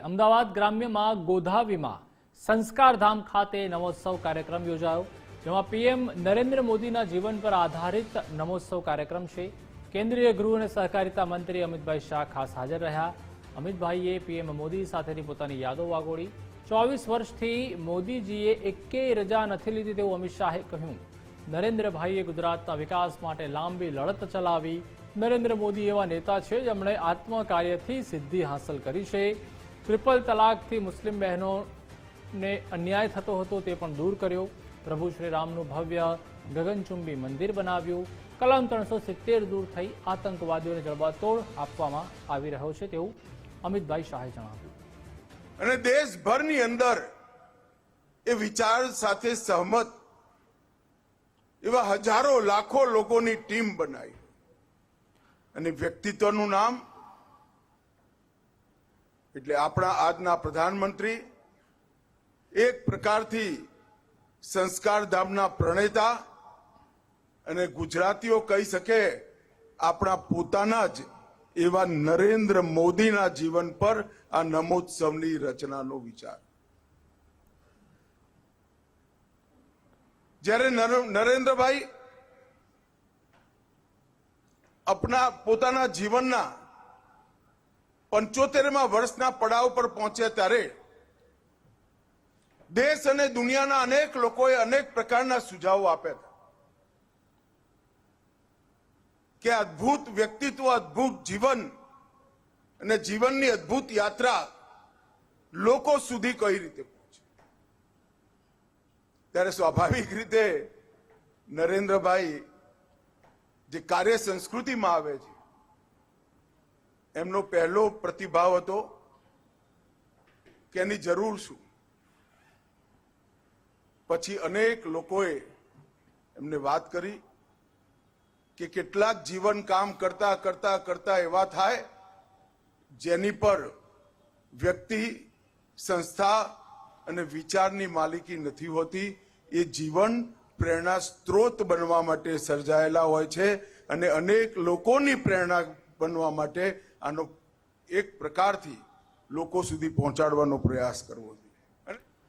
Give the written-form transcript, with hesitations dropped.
અમદાવાદ ગ્રામ્યમાં ગોધાવીમાં સંસ્કારધામ ખાતે નમોત્સવ કાર્યક્રમ યોજાયો, જેમાં પીએમ નરેન્દ્ર મોદીના જીવન પર આધારિત નમોત્સવ કાર્યક્રમ છે। કેન્દ્રીય ગૃહ અને સહકારિતા મંત્રી અમિતભાઈ શાહ ખાસ હાજર રહ્યા। અમિતભાઈએ પીએમ મોદી સાથેની પોતાની યાદો વાગોળી। 24 વર્ષથી મોદીજીએ એકેય રજા નથી લીધી તેવું અમિત શાહે કહ્યું। નરેન્દ્રભાઈએ ગુજરાતના વિકાસ માટે લાંબી લડત ચલાવી। નરેન્દ્ર મોદી એવા નેતા છે જેમણે આત્મકાર્યથી સિદ્ધિ હાંસલ કરી છે। ટ્રિપલ તલાકથી મુસ્લિમ બહેનોને અન્યાય થતો હતો તે પણ દૂર કર્યો। પ્રભુ શ્રીરામનું ભવ્ય ગગનચુંબી મંદિર બનાવ્યું। કલમ 370 દૂર થઈ આતંકવાદીઓને જડબાતોડ આપવામાં આવી રહ્યો છે તેવું અમિતભાઈ શાહે જણાવ્યું। અને દેશભરની અંદર એ વિચાર સાથે સહમત એવા હજારો લાખો લોકોની ટીમ બનાવી અને વ્યક્તિત્વનું નામ એટલે આપણા આજના પ્રધાનમંત્રી એક પ્રકારથી સંસ્કારધામના પ્રણેતા અને ગુજરાતીઓ કહી શકે આપણા પોતાના જ એવા નરેન્દ્ર મોદીના જીવન પર આ નમોત્સવની રચનાનો વિચાર। જ્યારે નરેન્દ્રભાઈ પોતાના જીવનના 75મા વર્ષના પડાવ પર પહોંચ્યા ત્યારે દેશ અને દુનિયાના અનેક લોકોએ અનેક પ્રકારના સુઝાવો આપ્યા હતા કે અદ્ભુત વ્યક્તિત્વ, અદ્ભુત જીવન અને જીવનની અદ્ભુત યાત્રા લોકો સુધી કઈ રીતે પહોંચે। ત્યારે સ્વાભાવિક રીતે નરેન્દ્રભાઈ જે કાર્ય સંસ્કૃતિમાં આવે છે એમનો પહેલો પ્રતિભાવ હતો કે એની જરૂર શું। પછી અનેક લોકોએ એમને વાત કરી કે કેટલાક જીવન કામ કરતા કરતા કરતા એવા થાય જેની પર વ્યક્તિ, સંસ્થા અને વિચારની માલિકી નથી હોતી। એ જીવન પ્રેરણા સ્ત્રોત બનવા માટે સર્જાયેલા હોય છે અને અનેક લોકોની પ્રેરણા બનવા માટે આનો એક પ્રકારથી લોકો સુધી પહોંચાડવાનો પ્રયાસ કરવો।